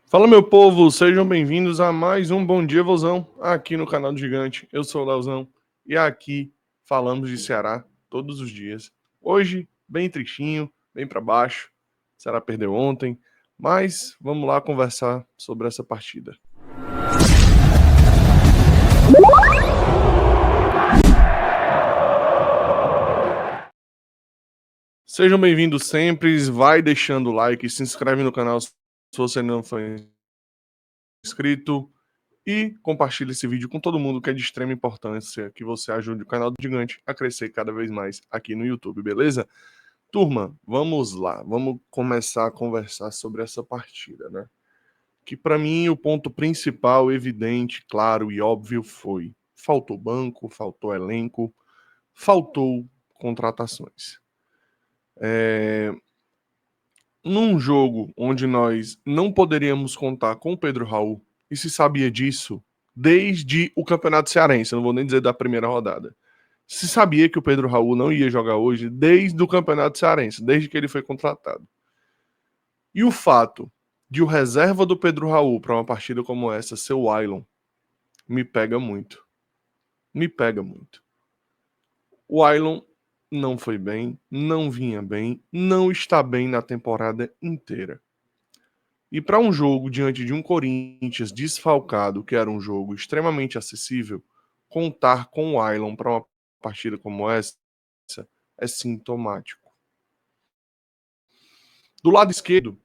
Fala, meu povo, sejam bem-vindos a mais um Bom Dia Vozão aqui no canal do Gigante. Eu sou o Leozão e aqui falamos de Ceará todos os dias. Hoje, bem tristinho, bem para baixo. O Ceará perdeu ontem, mas vamos lá conversar sobre essa partida. Sejam bem-vindos sempre, vai deixando o like, se inscreve no canal se você não foi inscrito. E compartilhe esse vídeo com todo mundo, que é de extrema importância que você ajude o canal do Gigante a crescer cada vez mais aqui no YouTube, beleza? Turma, vamos lá, vamos começar a conversar sobre essa partida, né? Que para mim o ponto principal, evidente, claro e óbvio foi: faltou banco, faltou elenco, faltou contratações. Num jogo onde nós não poderíamos contar com o Pedro Raul, e se sabia disso desde o Campeonato Cearense, eu não vou nem dizer da primeira rodada. Se sabia que o Pedro Raul não ia jogar hoje desde o Campeonato Cearense, desde que ele foi contratado. E o fato de o reserva do Pedro Raul para uma partida como essa ser o Ailon me pega muito. Me pega muito. O Ailon não foi bem, não vinha bem, não está bem na temporada inteira. E para um jogo diante de um Corinthians desfalcado, que era um jogo extremamente acessível, contar com o Ailon para uma partida como essa é sintomático. Do lado esquerdo,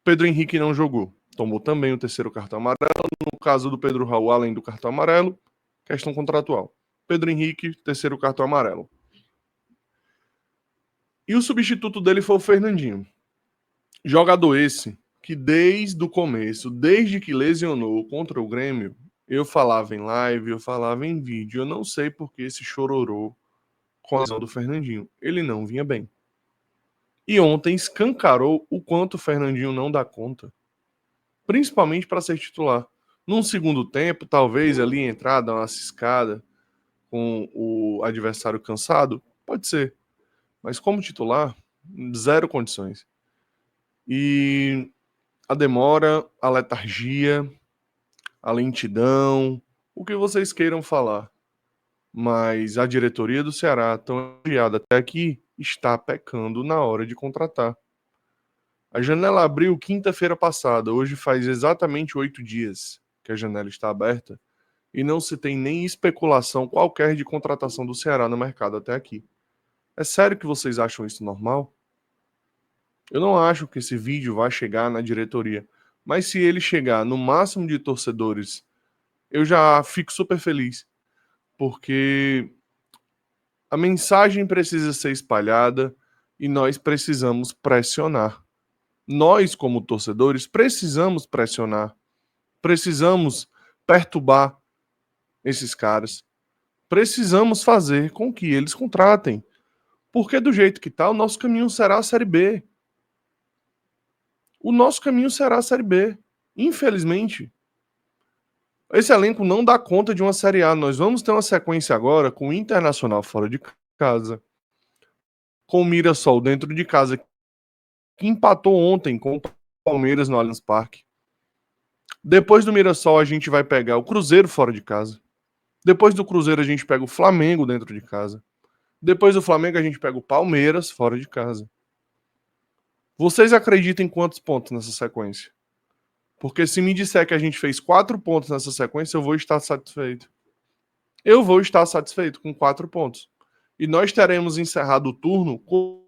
Pedro Henrique não jogou. Tomou também o terceiro cartão amarelo. No caso do Pedro Raul, além do cartão amarelo, questão contratual. Pedro Henrique, terceiro cartão amarelo. E o substituto dele foi o Fernandinho. Jogador esse que desde o começo, desde que lesionou contra o Grêmio, eu falava em live, eu falava em vídeo, eu não sei porque esse chororô com a lesão do Fernandinho. Ele não vinha bem. E ontem escancarou o quanto o Fernandinho não dá conta. Principalmente para ser titular. Num segundo tempo, talvez ali entrar, dar uma ciscada com o adversário cansado, pode ser. Mas como titular, zero condições. E a demora, a letargia, a lentidão, o que vocês queiram falar. Mas a diretoria do Ceará, tão elogiada até aqui, está pecando na hora de contratar. A janela abriu quinta-feira passada, hoje faz exatamente 8 dias que a janela está aberta e não se tem nem especulação qualquer de contratação do Ceará no mercado até aqui. É sério que vocês acham isso normal? Eu não acho que esse vídeo vai chegar na diretoria, mas se ele chegar no máximo de torcedores, eu já fico super feliz, porque a mensagem precisa ser espalhada e nós precisamos pressionar. Nós, como torcedores, precisamos pressionar, precisamos perturbar esses caras, precisamos fazer com que eles contratem, porque do jeito que tá, o nosso caminho será a Série B. O nosso caminho será a Série B, infelizmente. Esse elenco não dá conta de uma Série A. Nós vamos ter uma sequência agora com o Internacional fora de casa, com o Mirassol dentro de casa, que empatou ontem com o Palmeiras no Allianz Parque. Depois do Mirassol, a gente vai pegar o Cruzeiro fora de casa. Depois do Cruzeiro, a gente pega o Flamengo dentro de casa. Depois do Flamengo, a gente pega o Palmeiras fora de casa. Vocês acreditam em quantos pontos nessa sequência? Porque se me disser que a gente fez 4 pontos nessa sequência, eu vou estar satisfeito. Eu vou estar satisfeito com 4 pontos. E nós teremos encerrado o turno com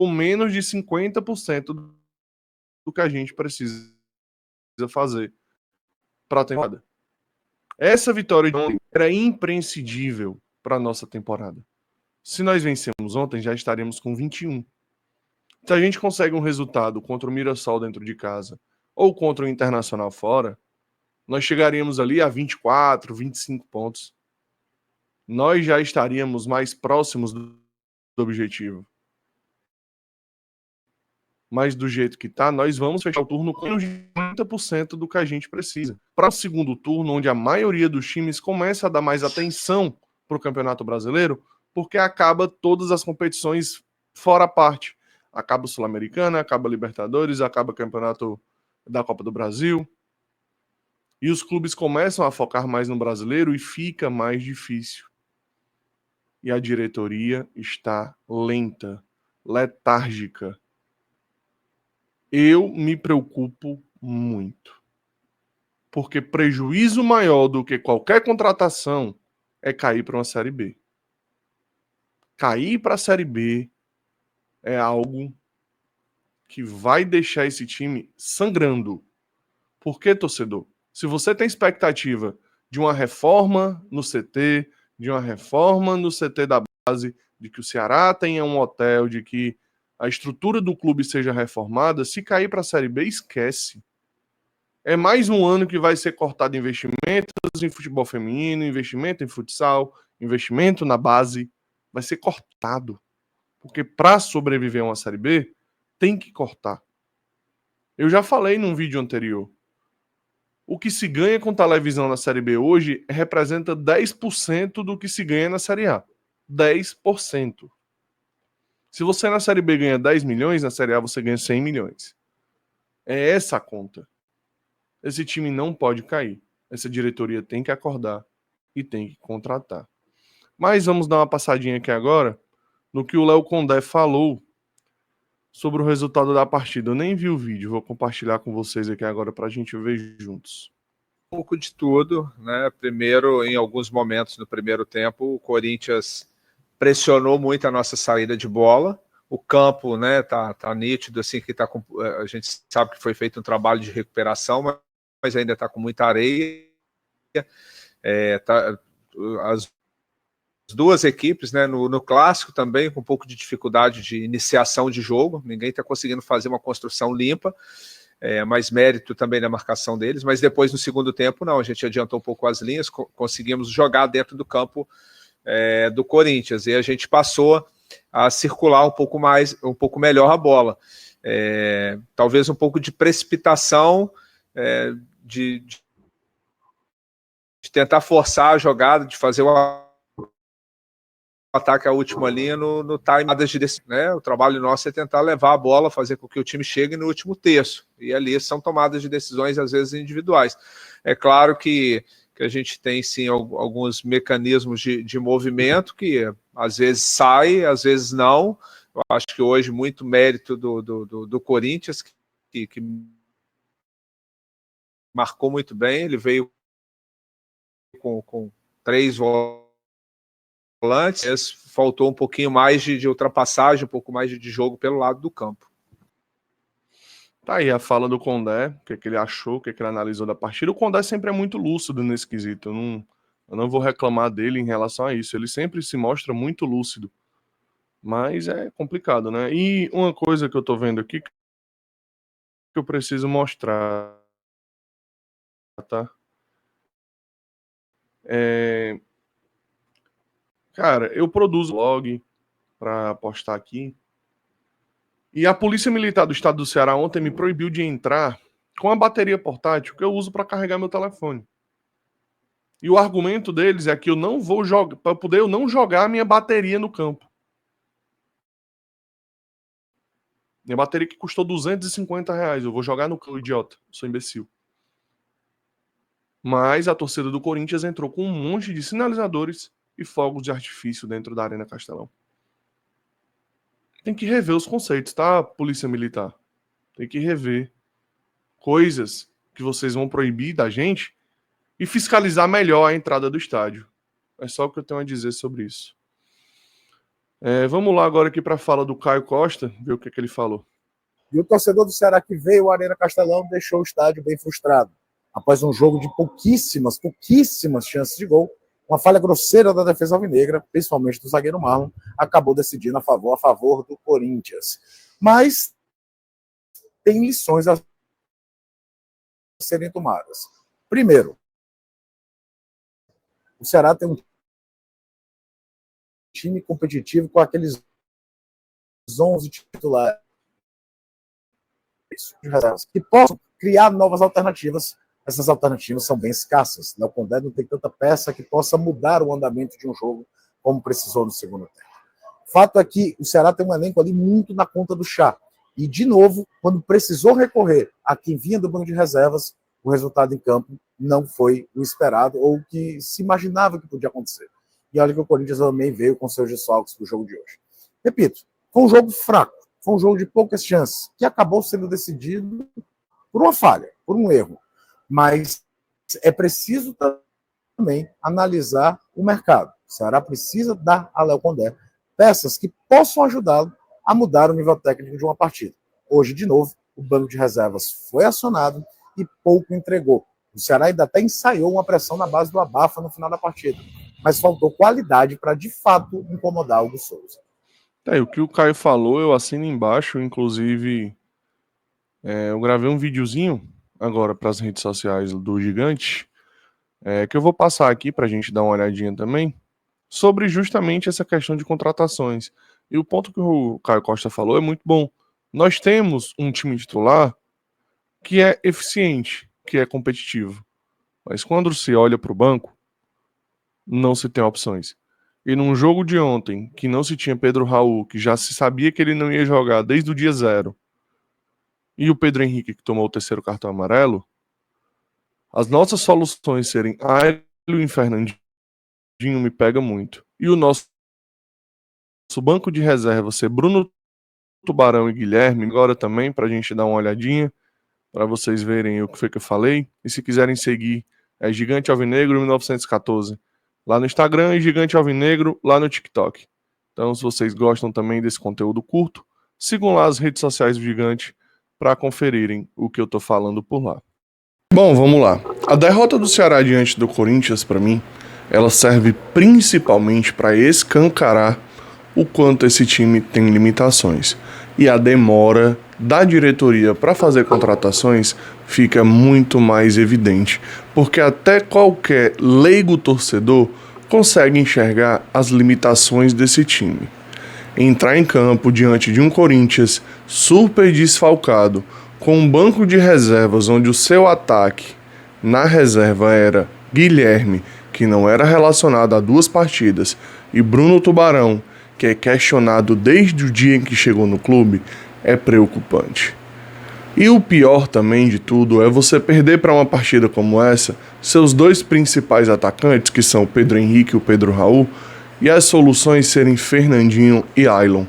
menos de 50% do que a gente precisa fazer para a temporada. Essa vitória de ontem era imprescindível para a nossa temporada. Se nós vencemos ontem, já estaremos com 21. Se a gente consegue um resultado contra o Mirassol dentro de casa ou contra o Internacional fora, nós chegaríamos ali a 24, 25 pontos. Nós já estaríamos mais próximos do objetivo. Mas do jeito que tá, nós vamos fechar o turno com menos de 30% do que a gente precisa. Para o segundo turno, onde a maioria dos times começa a dar mais atenção para o Campeonato Brasileiro, porque acaba todas as competições fora a parte. Acaba o Sul-Americana, acaba a Libertadores, acaba o Campeonato da Copa do Brasil. E os clubes começam a focar mais no brasileiro e fica mais difícil. E a diretoria está lenta, letárgica. Eu me preocupo muito. Porque prejuízo maior do que qualquer contratação é cair para uma Série B. Cair para a Série B é algo que vai deixar esse time sangrando. Por quê, torcedor? Se você tem expectativa de uma reforma no CT, de uma reforma no CT da base, de que o Ceará tenha um hotel, de que a estrutura do clube seja reformada, se cair para a Série B, esquece. É mais um ano que vai ser cortado investimentos em futebol feminino, investimento em futsal, investimento na base. Vai ser cortado. Porque para sobreviver a uma Série B, tem que cortar. Eu já falei num vídeo anterior. O que se ganha com televisão na Série B hoje representa 10% do que se ganha na Série A. 10%. Se você na Série B ganha 10 milhões, na Série A você ganha 100 milhões. É essa a conta. Esse time não pode cair. Essa diretoria tem que acordar e tem que contratar. Mas vamos dar uma passadinha aqui agora no que o Léo Condé falou sobre o resultado da partida. Eu nem vi o vídeo, vou compartilhar com vocês aqui agora para a gente ver juntos. Um pouco de tudo, né? Primeiro, em alguns momentos no primeiro tempo, o Corinthians pressionou muito a nossa saída de bola. O campo, né, tá nítido, assim, que a gente sabe que foi feito um trabalho de recuperação, mas ainda está com muita areia. As duas equipes, né, no clássico também, com um pouco de dificuldade de iniciação de jogo, ninguém está conseguindo fazer uma construção limpa, mais mérito também na marcação deles, mas depois no segundo tempo não, a gente adiantou um pouco as linhas, conseguimos jogar dentro do campo do Corinthians, e a gente passou a circular um pouco melhor a bola. Talvez um pouco de precipitação, de tentar forçar a jogada, de fazer o ataque à última linha no time de decisão, né? O trabalho nosso é tentar levar a bola, fazer com que o time chegue no último terço, e ali são tomadas de decisões às vezes individuais. É claro que a gente tem sim alguns mecanismos de movimento que às vezes sai, às vezes não. Eu acho que hoje muito mérito do Corinthians, que marcou muito bem, ele veio com 3 volantes, faltou um pouquinho mais de ultrapassagem, um pouco mais de jogo pelo lado do campo. Tá aí a fala do Condé, o que ele achou, o que ele analisou da partida. O Condé sempre é muito lúcido nesse quesito, eu não vou reclamar dele em relação a isso, ele sempre se mostra muito lúcido, mas é complicado, né? E uma coisa que eu tô vendo aqui que eu preciso mostrar, tá? Cara, eu produzo blog para postar aqui. E a Polícia Militar do Estado do Ceará ontem me proibiu de entrar com a bateria portátil que eu uso para carregar meu telefone. E o argumento deles é que eu não vou jogar, para poder eu não jogar a minha bateria no campo. Minha bateria que custou R$250, eu vou jogar no campo, idiota, sou imbecil. Mas a torcida do Corinthians entrou com um monte de sinalizadores e fogos de artifício dentro da Arena Castelão. Tem que rever os conceitos, tá, Polícia Militar? Tem que rever coisas que vocês vão proibir da gente e fiscalizar melhor a entrada do estádio. É só o que eu tenho a dizer sobre isso. Vamos lá agora aqui para a fala do Caio Costa, ver o que ele falou. E o torcedor do Ceará que veio à Arena Castelão deixou o estádio bem frustrado. Após um jogo de pouquíssimas chances de gol, uma falha grosseira da defesa alvinegra, principalmente do zagueiro Marlon, acabou decidindo a favor do Corinthians. Mas tem lições a serem tomadas. Primeiro, o Ceará tem um time competitivo com aqueles 11 titulares que possam criar novas alternativas. Essas alternativas são bem escassas. O Condé não tem tanta peça que possa mudar o andamento de um jogo como precisou no segundo tempo. Fato é que o Ceará tem um elenco ali muito na conta do chá. E, de novo, quando precisou recorrer a quem vinha do banco de reservas, o resultado em campo não foi o esperado ou o que se imaginava que podia acontecer. E olha que o Corinthians também veio com seus desfalques para o jogo de hoje. Repito, foi um jogo fraco, foi um jogo de poucas chances, que acabou sendo decidido por uma falha, por um erro. Mas é preciso também analisar o mercado. O Ceará precisa dar a Léo Condé peças que possam ajudá-lo a mudar o nível técnico de uma partida. Hoje, de novo, o banco de reservas foi acionado e pouco entregou. O Ceará ainda até ensaiou uma pressão na base do abafa no final da partida, mas faltou qualidade para, de fato, incomodar o Hugo Souza. O que o Caio falou, eu assino embaixo, inclusive eu gravei um videozinho agora para as redes sociais do Gigante, que eu vou passar aqui para a gente dar uma olhadinha também, sobre justamente essa questão de contratações. E o ponto que o Caio Costa falou é muito bom. Nós temos um time titular que é eficiente, que é competitivo. Mas quando se olha para o banco, não se tem opções. E num jogo de ontem, que não se tinha Pedro Raul, que já se sabia que ele não ia jogar desde o dia 0, e o Pedro Henrique, que tomou o terceiro cartão amarelo, as nossas soluções serem Ailton e Fernandinho me pega muito. E o nosso banco de reserva ser Bruno Tubarão e Guilherme, agora também, para a gente dar uma olhadinha, para vocês verem o que foi que eu falei. E se quiserem seguir, é Gigante Alvinegro 1914 lá no Instagram e Gigante Alvinegro lá no TikTok. Então, se vocês gostam também desse conteúdo curto, sigam lá as redes sociais do Gigante para conferirem o que eu tô falando por lá. Bom, vamos lá. A derrota do Ceará diante do Corinthians, para mim, ela serve principalmente para escancarar o quanto esse time tem limitações. E a demora da diretoria para fazer contratações fica muito mais evidente, porque até qualquer leigo torcedor consegue enxergar as limitações desse time. Entrar em campo diante de um Corinthians super desfalcado, com um banco de reservas onde o seu ataque na reserva era Guilherme, que não era relacionado a 2 partidas, e Bruno Tubarão, que é questionado desde o dia em que chegou no clube, é preocupante. E o pior também de tudo é você perder para uma partida como essa seus 2 principais atacantes, que são o Pedro Henrique e o Pedro Raul, e as soluções serem Fernandinho e Ailton.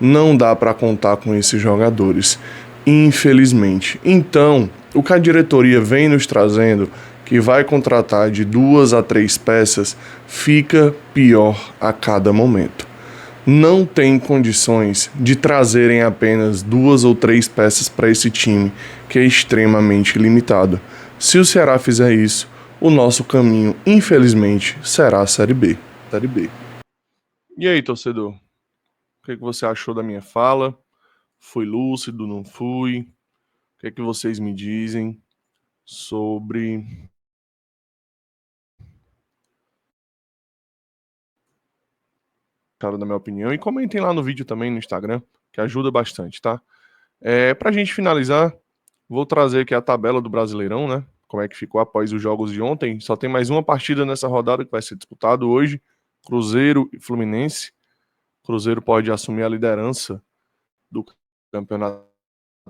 Não dá para contar com esses jogadores, infelizmente. Então, o que a diretoria vem nos trazendo, que vai contratar de 2 a 3 peças, fica pior a cada momento. Não tem condições de trazerem apenas 2 ou 3 peças para esse time, que é extremamente limitado. Se o Ceará fizer isso, o nosso caminho, infelizmente, será a Série B. E aí, torcedor? O que você achou da minha fala? Fui lúcido, não fui? O que vocês me dizem sobre da minha opinião? E comentem lá no vídeo também no Instagram, que ajuda bastante, tá? Pra gente finalizar, vou trazer aqui a tabela do Brasileirão, né? Como é que ficou após os jogos de ontem. Só tem mais uma partida nessa rodada que vai ser disputado hoje. Cruzeiro e Fluminense. Cruzeiro pode assumir a liderança do Campeonato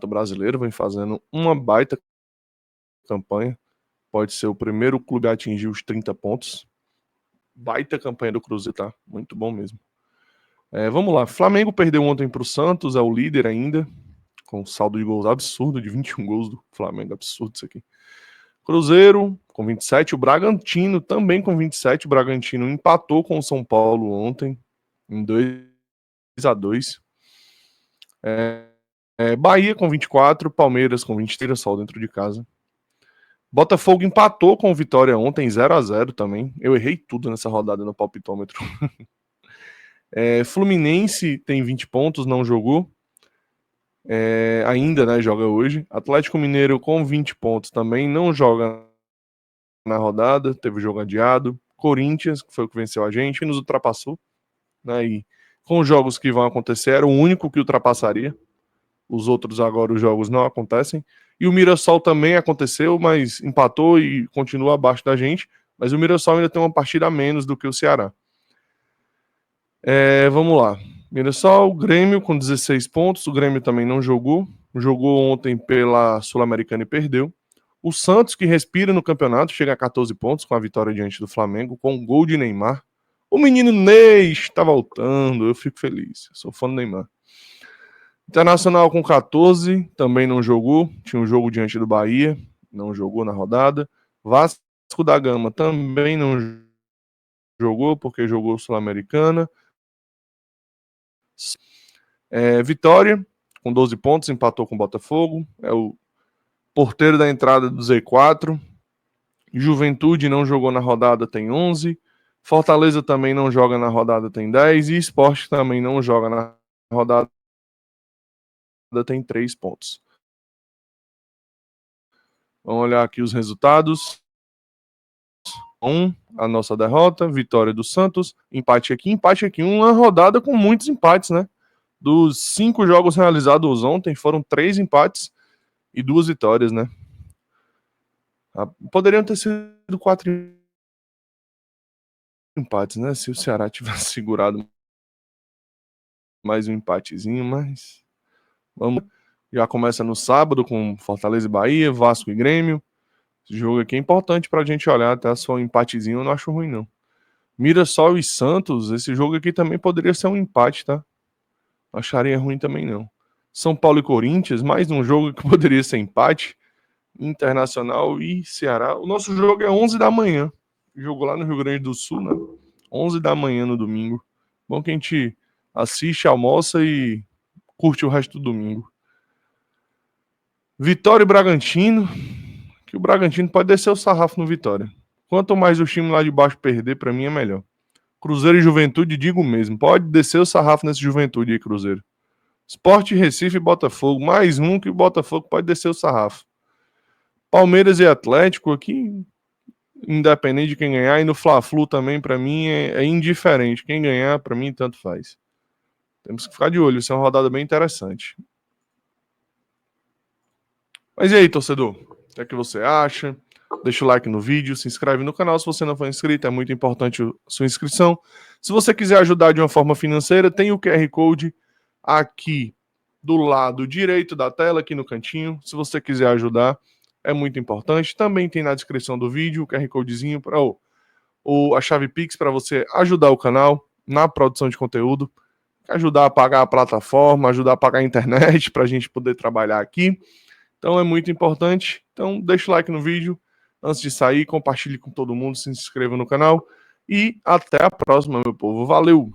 Brasileiro, vem fazendo uma baita campanha. Pode ser o primeiro clube a atingir os 30 pontos. Baita campanha do Cruzeiro, tá? Muito bom mesmo. Vamos lá. Flamengo perdeu ontem para o Santos, é o líder ainda, com saldo de gols absurdo, de 21 gols do Flamengo, absurdo isso aqui. Cruzeiro com 27, o Bragantino também com 27, o Bragantino empatou com o São Paulo ontem, em 2-2. Bahia com 24, Palmeiras com 23, só dentro de casa. Botafogo empatou com o Vitória ontem, 0-0 também. Eu errei tudo nessa rodada no palpitômetro. Fluminense tem 20 pontos, não jogou. Ainda, né, joga hoje. Atlético Mineiro com 20 pontos também não joga na rodada, teve jogo adiado. Corinthians, que foi o que venceu a gente, e nos ultrapassou. Né, e com os jogos que vão acontecer, era o único que ultrapassaria. Os outros agora, os jogos não acontecem. E o Mirassol também aconteceu, mas empatou e continua abaixo da gente. Mas o Mirassol ainda tem uma partida a menos do que o Ceará. Vamos lá. Mirassol, Grêmio com 16 pontos. O Grêmio também não jogou. Jogou ontem pela Sul-Americana e perdeu. O Santos, que respira no campeonato, chega a 14 pontos com a vitória diante do Flamengo, com um gol de Neymar. O menino Ney está voltando, eu fico feliz. Eu sou fã do Neymar. Internacional com 14, também não jogou. Tinha um jogo diante do Bahia, não jogou na rodada. Vasco da Gama também não jogou, porque jogou Sul-Americana. Vitória, com 12 pontos, empatou com o Botafogo. É o porteiro da entrada do Z4. Juventude não jogou na rodada, tem 11. Fortaleza também não joga na rodada, tem 10. E Sport também não joga na rodada, tem 3 pontos. Vamos olhar aqui os resultados. A nossa derrota, vitória do Santos, empate aqui. Uma rodada com muitos empates, né? Dos 5 jogos realizados ontem, foram 3 empates e 2 vitórias, né? Poderiam ter sido 4 empates, né? Se o Ceará tivesse segurado mais um empatezinho, mas vamos. Já começa no sábado com Fortaleza e Bahia, Vasco e Grêmio. Esse jogo aqui é importante pra gente olhar, até só um empatezinho eu não acho ruim, não. Mirassol e Santos, esse jogo aqui também poderia ser um empate, tá? Não acharia ruim também, não. São Paulo e Corinthians, mais um jogo que poderia ser empate. Internacional e Ceará. O nosso jogo é 11 da manhã. Jogo lá no Rio Grande do Sul, né? 11 da manhã no domingo. Bom que a gente assiste, almoça e curte o resto do domingo. Vitória e Bragantino. Que o Bragantino pode descer o sarrafo no Vitória. Quanto mais o time lá de baixo perder, pra mim é melhor. Cruzeiro e Juventude, digo mesmo. Pode descer o sarrafo nesse Juventude aí, Cruzeiro. Sport, Recife e Botafogo. Mais um que o Botafogo pode descer o sarrafo. Palmeiras e Atlético aqui, independente de quem ganhar. E no Fla-Flu também, pra mim, é indiferente. Quem ganhar, pra mim, tanto faz. Temos que ficar de olho. Isso é uma rodada bem interessante. Mas e aí, torcedor? O que é que você acha? Deixa o like no vídeo, se inscreve no canal se você não for inscrito, é muito importante a sua inscrição. Se você quiser ajudar de uma forma financeira, tem o QR Code aqui do lado direito da tela, aqui no cantinho. Se você quiser ajudar, é muito importante. Também tem na descrição do vídeo o QR Codezinho para a chave Pix para você ajudar o canal na produção de conteúdo, ajudar a pagar a plataforma, ajudar a pagar a internet para a gente poder trabalhar aqui. Então é muito importante. Então deixa o like no vídeo. Antes de sair, compartilhe com todo mundo, se inscreva no canal. E até a próxima, meu povo. Valeu!